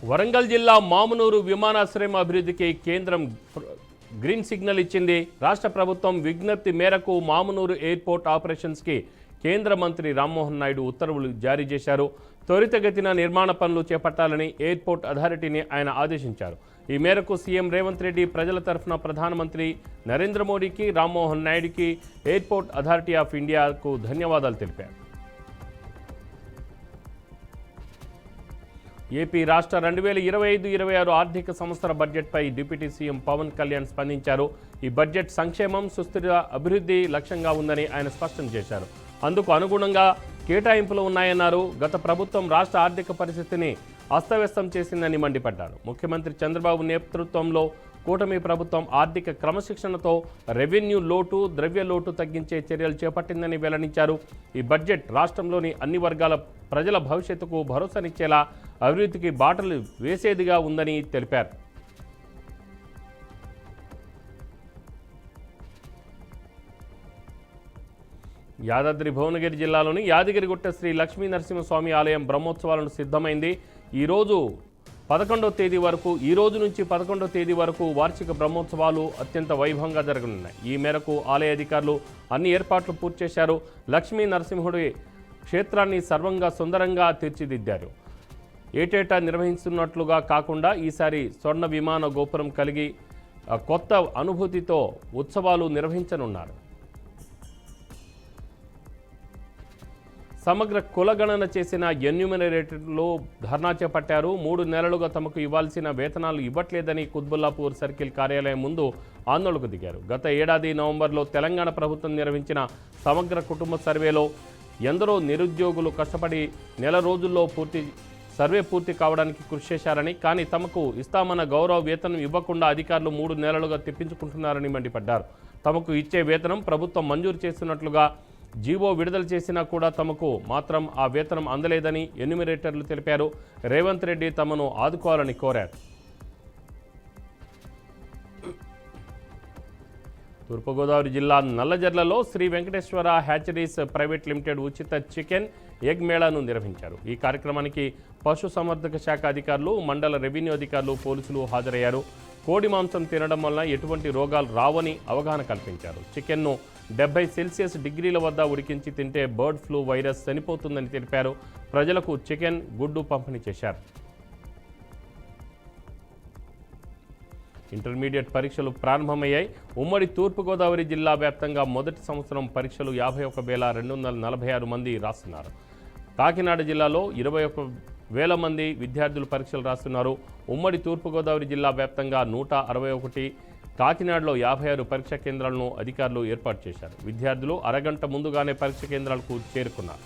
వరంగల్ జిల్లా మామునూరు విమానాశ్రయం అభివృద్ధికి కేంద్రం గ్రీన్ సిగ్నల్ ఇచ్చింది. రాష్ట్ర ప్రభుత్వం విజ్ఞప్తి మేరకు మామునూరు ఎయిర్పోర్ట్ ఆపరేషన్స్కి కేంద్ర మంత్రి రామ్మోహన్ నాయుడు ఉత్తర్వులు జారీ చేశారు. త్వరితగతిన నిర్మాణ పనులు చేపట్టాలని ఎయిర్పోర్ట్ అథారిటీని ఆయన ఆదేశించారు. ఈ మేరకు సీఎం రేవంత్ రెడ్డి ప్రజల తరఫున ప్రధానమంత్రి నరేంద్ర మోడీకి, రామ్మోహన్ నాయుడుకి, ఎయిర్పోర్ట్ అథారిటీ ఆఫ్ ఇండియాకు ధన్యవాదాలు తెలిపారు. ఏపీ రాష్ట్ర 2025-26 ఆర్థిక సంవత్సర బడ్జెట్పై డిప్యూటీ సీఎం పవన్ కళ్యాణ్ స్పందించారు. ఈ బడ్జెట్ సంక్షేమం, సుస్థిర అభివృద్ధి లక్ష్యంగా ఉందని ఆయన స్పష్టం చేశారు. అందుకు అనుగుణంగా కేటాయింపులు ఉన్నాయన్నారు. గత ప్రభుత్వం రాష్ట్ర ఆర్థిక పరిస్థితిని అస్తవ్యస్తం చేసిందని మండిపడ్డారు. ముఖ్యమంత్రి చంద్రబాబు నేతృత్వంలో కూటమి ప్రభుత్వం ఆర్థిక క్రమశిక్షణతో రెవెన్యూ లోటు, ద్రవ్య లోటు తగ్గించే చర్యలు చేపట్టిందని వెల్లడించారు. ఈ బడ్జెట్ రాష్ట్రంలోని అన్ని వర్గాల ప్రజల భవిష్యత్తుకు భరోసానిచ్చేలా అభివృద్ధికి బాటలు వేసేదిగా ఉందని తెలిపారు. యాదాద్రి భువనగిరి జిల్లాలోని యాదగిరిగుట్ట శ్రీ లక్ష్మీ నరసింహస్వామి ఆలయం బ్రహ్మోత్సవాలను సిద్ధమైంది. ఈ రోజు నుంచి 11వ తేదీ వరకు వార్షిక బ్రహ్మోత్సవాలు అత్యంత వైభవంగా జరగనున్నాయి. ఈ మేరకు ఆలయ అధికారులు అన్ని ఏర్పాట్లు పూర్తి చేశారు. లక్ష్మీ నరసింహుడి క్షేత్రాన్ని సర్వంగా సుందరంగా తీర్చిదిద్దారు. ఏటేటా నిర్వహిస్తున్నట్లుగా కాకుండా ఈసారి స్వర్ణ విమాన గోపురం కలిగి కొత్త అనుభూతితో ఉత్సవాలు నిర్వహించనున్నారు. సమగ్ర కులగణన చేసిన ఎన్యూమరేటర్లు ధర్నా చేపట్టారు. 3 నెలలుగా తమకు ఇవ్వాల్సిన వేతనాలు ఇవ్వట్లేదని కుత్బుల్లాపూర్ సర్కిల్ కార్యాలయం ముందు ఆందోళనకు దిగారు. గత ఏడాది నవంబర్లో తెలంగాణ ప్రభుత్వం నిర్వహించిన సమగ్ర కుటుంబ సర్వేలో ఎందరో నిరుద్యోగులు కష్టపడి నెల రోజుల్లో సర్వే పూర్తి కావడానికి కృషి చేశారని, కానీ తమకు ఇస్తామన్న గౌరవ వేతనం ఇవ్వకుండా అధికారులు 3 నెలలుగా తెప్పించుకుంటున్నారని మండిపడ్డారు. తమకు ఇచ్చే వేతనం ప్రభుత్వం మంజూరు చేస్తున్నట్లుగా జీవో విడుదల చేసినా కూడా తమకు మాత్రం ఆ వేతనం అందలేదని ఎన్యూమరేటర్లు తెలిపారు. రేవంత్ రెడ్డి తమను ఆదుకోవాలని కోరారు. తూర్పుగోదావరి జిల్లా నల్లజర్లలో Sri Venkateswara hatcheries private limited ఉచిత చికెన్ ఎగ్ మేళాను నిర్వహించారు. ఈ కార్యక్రమానికి పశుసంవర్ధక శాఖ అధికారులు, మండల రెవెన్యూ అధికారులు, పోలీసులు హాజరయ్యారు. కోడి మాంసం తినడం వల్ల ఎటువంటి రోగాలు రావని అవగాహన కల్పించారు. చికెన్ను 70 సెల్సియస్ డిగ్రీల వద్ద ఉడికించి తింటే బర్డ్ ఫ్లూ వైరస్ చనిపోతుందని తెలిపారు. ప్రజలకు చికెన్, గుడ్డు పంపిణీ చేశారు. ఇంటర్మీడియట్ పరీక్షలు ప్రారంభమయ్యాయి. ఉమ్మడి తూర్పుగోదావరి జిల్లా వ్యాప్తంగా మొదటి సంవత్సరం పరీక్షలు 51,246 మంది రాస్తున్నారు. కాకినాడ జిల్లాలో 21,000 మంది విద్యార్థులు పరీక్షలు రాస్తున్నారు. ఉమ్మడి తూర్పుగోదావరి జిల్లా వ్యాప్తంగా 161, కాకినాడలో 56 పరీక్షా కేంద్రాలను అధికారులు ఏర్పాటు చేశారు. విద్యార్థులు అరగంట ముందుగానే పరీక్ష కేంద్రాలకు చేరుకున్నారు.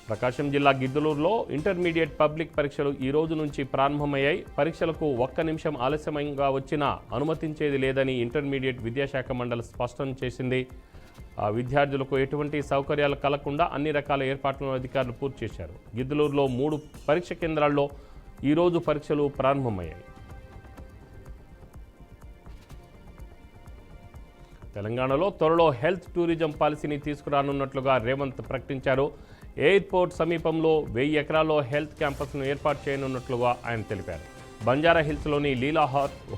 ప్రకాశం జిల్లా గిద్దలూరులో ఇంటర్మీడియట్ పబ్లిక్ పరీక్షలు ఈ రోజు నుంచి ప్రారంభమయ్యాయి. పరీక్షలకు 1 నిమిషం ఆలస్యంగా వచ్చినా అనుమతించేది లేదని ఇంటర్మీడియట్ విద్యాశాఖ మండలి స్పష్టం చేసింది. విద్యార్థులకు ఎటువంటి సౌకర్యాలు కలగకుండా అన్ని రకాల ఏర్పాట్లను అధికారులు పూర్తి చేశారు. గిద్దలూరులో 3 పరీక్ష కేంద్రాల్లో ఈరోజు పరీక్షలు ప్రారంభమయ్యాయి. తెలంగాణలో త్వరలో హెల్త్ టూరిజం పాలసీని తీసుకురానున్నట్లుగా రేవంత్ ప్రకటించారు. ఎయిర్పోర్ట్ సమీపంలో 1000 ఎకరాల్లో హెల్త్ క్యాంపస్ను ఏర్పాటు చేయనున్నట్లుగా ఆయన తెలిపారు. బంజారా హిల్స్లోని లీలా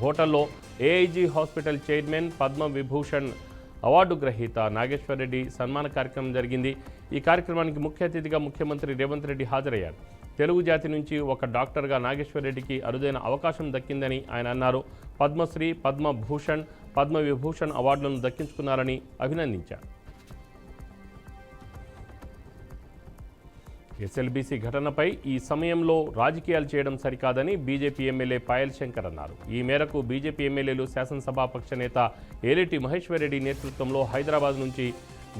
హోటల్లో AIG hospital chairman, Padma Vibhushan award గ్రహీత నాగేశ్వర్ రెడ్డి సన్మాన కార్యక్రమం జరిగింది. ఈ కార్యక్రమానికి ముఖ్య అతిథిగా ముఖ్యమంత్రి రేవంత్ రెడ్డి హాజరయ్యారు. తెలుగు జాతి నుంచి ఒక డాక్టర్గా నాగేశ్వర్ రెడ్డికి అరుదైన అవకాశం దక్కిందని ఆయన అన్నారు. పద్మశ్రీ, పద్మభూషణ్, పద్మ విభూషణ్ అవార్డులను దక్కించుకున్నారని అభినందించారు. ఎస్ఎల్బీసీ ఘటనపై ఈ సమయంలో రాజకీయాలు చేయడం సరికాదని బీజేపీ ఎమ్మెల్యే పాయల్ శంకర్ అన్నారు. ఈ మేరకు బీజేపీ ఎమ్మెల్యేలు శాసనసభాపక్ష నేత ఏలేటి మహేశ్వర్ రెడ్డి నేతృత్వంలో హైదరాబాద్ నుంచి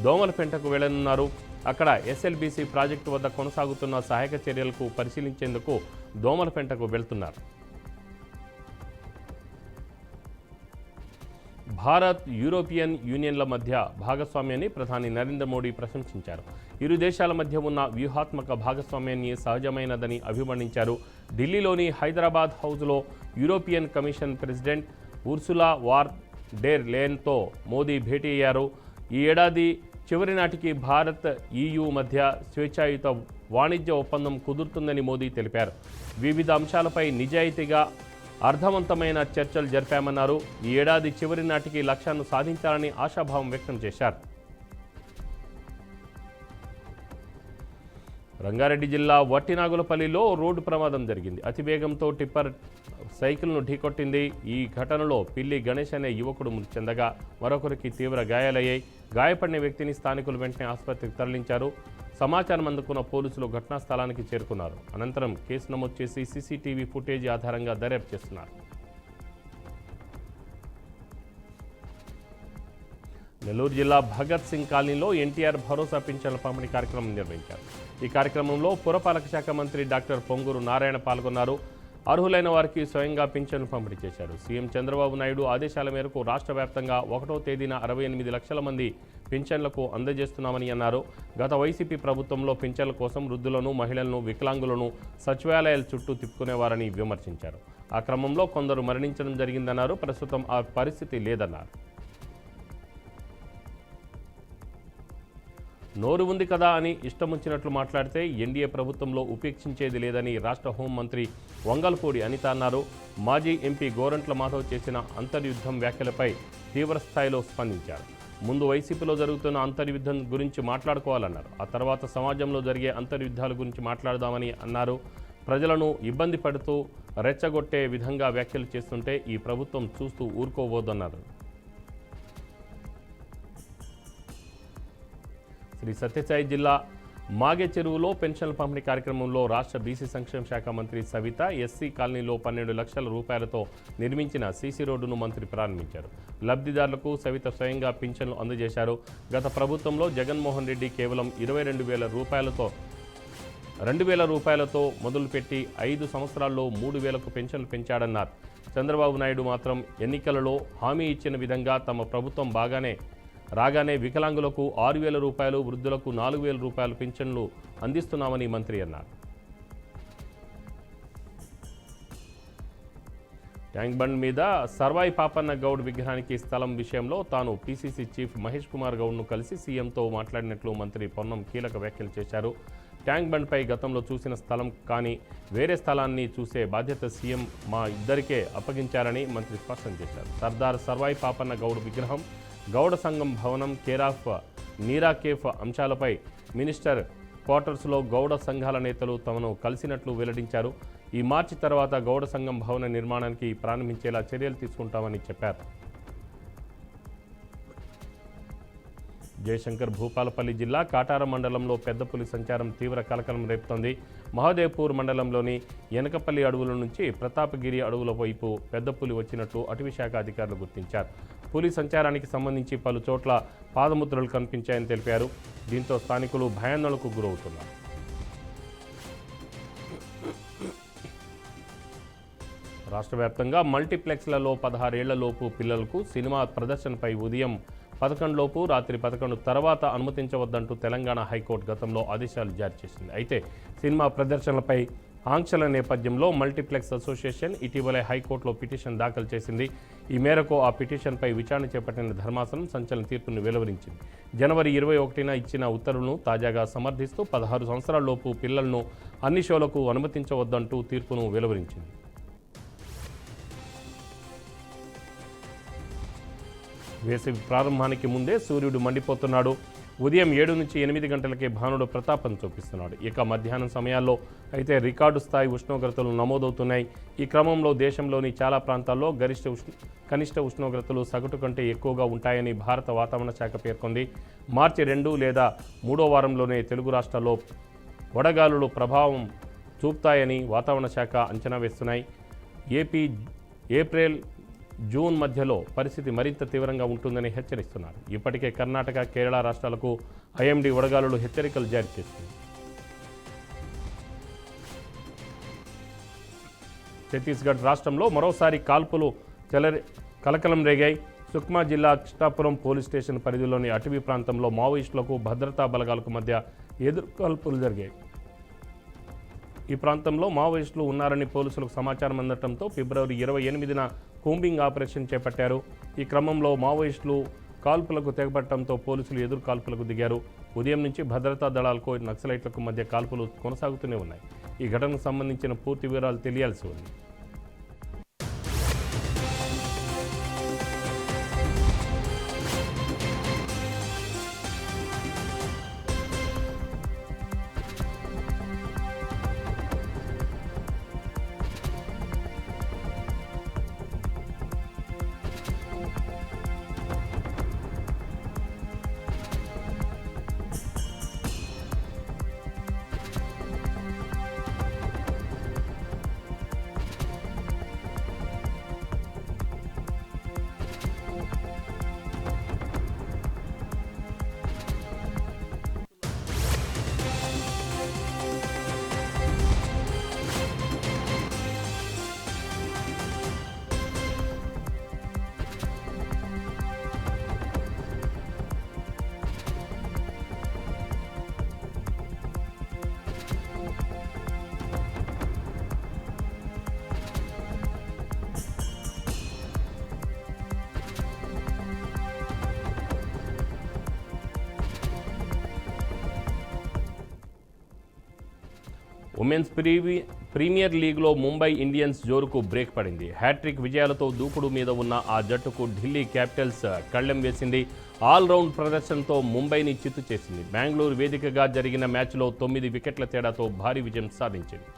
దోమలపెంటకు వెళ్లనున్నారు. అక్కడ ఎస్ఎల్బీసీ ప్రాజెక్టు వద్ద కొనసాగుతున్న సహాయక చర్యలకు పరిశీలించేందుకు దోమలపెంటకు వెళ్తున్నారు. భారత్, యూరోపియన్ యూనియన్ల మధ్య భాగస్వామ్యాన్ని ప్రధాని నరేంద్ర మోడీ ప్రశంసించారు. ఇరు దేశాల మధ్య ఉన్న వ్యూహాత్మక భాగస్వామ్యాన్ని సహజమైనదని అభివర్ణించారు. ఢిల్లీలోని హైదరాబాద్ హౌస్లో European commission president Ursula von der లేన్తో మోదీ భేటీ అయ్యారు. ఈ ఏడాది చివరి నాటికి భారత్, EU మధ్య స్వేచ్ఛాయుత వాణిజ్య ఒప్పందం కుదురుతుందని మోదీ తెలిపారు. వివిధ అంశాలపై నిజాయితీగా అర్థవంతమైన చర్చలు జరిపామన్నారు. ఈ ఏడాది చివరి నాటికి లక్ష్యాన్ని సాధించాలని ఆశాభావం వ్యక్తం చేశారు. రంగారెడ్డి జిల్లా వట్టినాగులపల్లిలో రోడ్డు ప్రమాదం జరిగింది. అతివేగంతో టిప్పర్ సైకిల్ను ఢీకొట్టింది. ఈ ఘటనలో పిల్లి గణేష్ అనే యువకుడు మృతి చెందగా మరొకరికి తీవ్ర గాయాలయ్యాయి. గాయపడిన వ్యక్తిని స్థానికులు వెంటనే ఆసుపత్రికి తరలించారు. సమాచారం అందుకున్న పోలీసులు ఘటనా స్థలానికి చేరుకున్నారు. అనంతరం కేసు నమోదు చేసి సీసీటీవీ ఫుటేజీ ఆధారంగా దర్యాప్తు చేస్తున్నారు. నెల్లూరు జిల్లా భగత్ సింగ్ కాలనీలో ఎన్టీఆర్ భరోసా పింఛన్ల పంపిణీ కార్యక్రమం నిర్వహించారు. ఈ కార్యక్రమంలో పురపాలక శాఖ మంత్రి డాక్టర్ పొంగూరు నారాయణ పాల్గొన్నారు. అర్హులైన వారికి స్వయంగా పింఛన్లు పంపిణీ చేశారు. సీఎం చంద్రబాబు నాయుడు ఆదేశాల మేరకు రాష్ట్ర వ్యాప్తంగా 1వ తేదీన 68 లక్షల మంది పింఛన్లకు అందజేస్తున్నామని అన్నారు. గత వైసీపీ ప్రభుత్వంలో పింఛన్ల కోసం వృద్ధులను, మహిళలను, వికలాంగులను సచివాలయాల చుట్టూ తిప్పుకునేవారని విమర్శించారు. ఆ క్రమంలో కొందరు మరణించడం జరిగిందన్నారు. ప్రస్తుతం ఆ పరిస్థితి లేదన్నారు. నోరు ఉంది కదా అని ఇష్టముచ్చినట్లు మాట్లాడితే ఎన్డీఏ ప్రభుత్వంలో ఉపేక్షించేది లేదని రాష్ట్ర హోంమంత్రి వంగల్పూడి అనిత అన్నారు. మాజీ ఎంపీ గోరంట్ల మాధవ్ చేసిన అంతర్యుద్ధం వ్యాఖ్యలపై తీవ్రస్థాయిలో స్పందించారు. ముందు వైసీపీలో జరుగుతున్న అంతర్యుద్ధం గురించి మాట్లాడుకోవాలన్నారు. ఆ తర్వాత సమాజంలో జరిగే అంతర్యుద్ధాల గురించి మాట్లాడదామని అన్నారు. ప్రజలను ఇబ్బంది పడుతూ రెచ్చగొట్టే విధంగా వ్యాఖ్యలు చేస్తుంటే ఈ ప్రభుత్వం చూస్తూ ఊరుకోవద్దన్నారు. శ్రీ సత్యసాయి జిల్లా మాగే చెరువులో పెన్షన్ల పంపిణీ కార్యక్రమంలో రాష్ట్ర బీసీ సంక్షేమ శాఖ మంత్రి సవిత ఎస్సీ కాలనీలో 12 లక్షల రూపాయలతో నిర్మించిన సీసీ రోడ్డును మంత్రి ప్రారంభించారు. లబ్ధిదారులకు సవిత స్వయంగా పింఛన్లు అందజేశారు. గత ప్రభుత్వంలో జగన్మోహన్ రెడ్డి కేవలం 22,000 రూపాయలతో మొదలుపెట్టి 5 సంవత్సరాల్లో 3,000కు పెన్షన్లు పెంచాడన్నారు. చంద్రబాబు నాయుడు మాత్రం ఎన్నికలలో హామీ ఇచ్చిన విధంగా తమ ప్రభుత్వం రాగానే వికలాంగులకు 6,000 రూపాయలు, వృద్ధులకు 4,000 రూపాయలు పింఛన్లు అందిస్తున్నామని మంత్రి అన్నారు. ట్యాంక్ బండ్ మీద సర్వాయి పాపన్న గౌడ్ విగ్రహానికి స్థలం విషయంలో తాను పీసీసీ చీఫ్ మహేష్ కుమార్ గౌడ్ను కలిసి సీఎంతో మాట్లాడినట్లు మంత్రి పొన్నం కీలక వ్యాఖ్యలు చేశారు. ట్యాంక్ బండ్పై గతంలో చూసిన స్థలం కానీ వేరే స్థలాన్ని చూసే బాధ్యత సీఎం మా ఇద్దరికే అప్పగించారని మంత్రి స్పష్టం చేశారు. సర్దార్ సర్వాయి పాపన్న గౌడ్ విగ్రహం, గౌడ సంఘం భవనం, కేరాఫ్ నీరాకేఫ్ అంశాలపై మినిస్టర్ క్వార్టర్స్లో గౌడ సంఘాల నేతలు తమను కలిసినట్లు వెల్లడించారు. ఈ మార్చి తర్వాత గౌడ సంఘం భవన నిర్మాణానికి ప్రారంభించేలా చర్యలు తీసుకుంటామని చెప్పారు. జయశంకర్ భూపాలపల్లి జిల్లా కాటారం మండలంలో పెద్ద పులి సంచారం తీవ్ర కలకలం రేపుతోంది. మహదేవ్పూర్ మండలంలోని ఎనకపల్లి అడవుల నుంచి ప్రతాపగిరి అడవుల వైపు పెద్ద పులి వచ్చినట్లు అటవీశాఖ అధికారులు గుర్తించారు. పులి సంచారానికి సంబంధించి పలు చోట్ల పాదముద్రలు కనిపించాయని తెలిపారు. దీంతో స్థానికులు భయాందోళనకు గురవుతున్నారు. రాష్ట్ర వ్యాప్తంగా మల్టీప్లెక్స్లలో 16 ఏళ్లలోపు పిల్లలకు సినిమా ప్రదర్శనపై ఉదయం 11 లోపు, రాత్రి 11 తర్వాత అనుమతించవద్దంటూ తెలంగాణ హైకోర్టు గతంలో ఆదేశాలు జారీ చేసింది. అయితే సినిమా ప్రదర్శనలపై ఆంక్షల నేపథ్యంలో మల్టీప్లెక్స్ అసోసియేషన్ ఇటీవలే హైకోర్టులో పిటిషన్ దాఖలు చేసింది. ఈ మేరకు ఆ పిటిషన్పై విచారణ చేపట్టిన ధర్మాసనం సంచలన తీర్పును వెలువరించింది. జనవరి 21న ఇచ్చిన ఉత్తర్వులను తాజాగా సమర్థిస్తూ 16 సంవత్సరాలలోపు పిల్లలను అన్ని షోలకు అనుమతించవద్దంటూ తీర్పును వెలువరించింది. వేసవి ప్రారంభానికి ముందే సూర్యుడు మండిపోతున్నాడు. ఉదయం 7 నుంచి 8 గంటలకే భానుడు ప్రతాపం చూపిస్తున్నాడు. ఇక మధ్యాహ్నం సమయాల్లో అయితే రికార్డు స్థాయి ఉష్ణోగ్రతలు నమోదవుతున్నాయి. ఈ క్రమంలో దేశంలోని చాలా ప్రాంతాల్లో కనిష్ట ఉష్ణోగ్రతలు సగటు కంటే ఎక్కువగా ఉంటాయని భారత వాతావరణ శాఖ పేర్కొంది. మార్చి 2 లేదా 3వ వారంలోనే తెలుగు రాష్ట్రాల్లో వడగాలులు ప్రభావం చూపుతాయని వాతావరణ శాఖ అంచనా వేస్తున్నాయి. ఏప్రిల్ జూన్ మధ్యలో పరిస్థితి మరింత తీవ్రంగా ఉంటుందని హెచ్చరిస్తున్నారు. ఇప్పటికే కర్ణాటక, కేరళ రాష్ట్రాలకు ఐఎండీ వడగాలులు హెచ్చరికలు జారీ చేసింది. ఛత్తీస్గఢ్ రాష్ట్రంలో మరోసారి కాల్పులు కలకలం రేగాయి. సుక్మా జిల్లా కృష్ణాపురం పోలీస్ స్టేషన్ పరిధిలోని అటవీ ప్రాంతంలో మావోయిస్టులకు భద్రతా బలగాలకు మధ్య ఎదురు కాల్పులు జరిగాయి. ఈ ప్రాంతంలో మావోయిస్టులు ఉన్నారని పోలీసులకు సమాచారం అందడంతో ఫిబ్రవరి 28న కూంబింగ్ ఆపరేషన్ చేపట్టారు. ఈ క్రమంలో మావోయిస్టులు కాల్పులకు తెగపడటంతో పోలీసులు ఎదురు కాల్పులకు దిగారు. ఉదయం నుంచి భద్రతా దళాలకు నక్సలైట్లకు మధ్య కాల్పులు కొనసాగుతూనే ఉన్నాయి. ఈ ఘటనకు సంబంధించిన పూర్తి వివరాలు తెలియాల్సి ఉంది. ఉమెన్స్ ప్రీమియర్ లీగ్లో ముంబై ఇండియన్స్ జోరుకు బ్రేక్ పడింది. హ్యాట్రిక్ విజయాలతో దూకుడు మీద ఉన్న ఆ జట్టుకు ఢిల్లీ క్యాపిటల్స్ కళ్లెం వేసింది. ఆల్రౌండ్ ప్రదర్శనతో ముంబైని చిత్తు చేసింది. బెంగళూరు వేదికగా జరిగిన మ్యాచ్లో 9 వికెట్ల తేడాతో భారీ విజయం సాధించింది.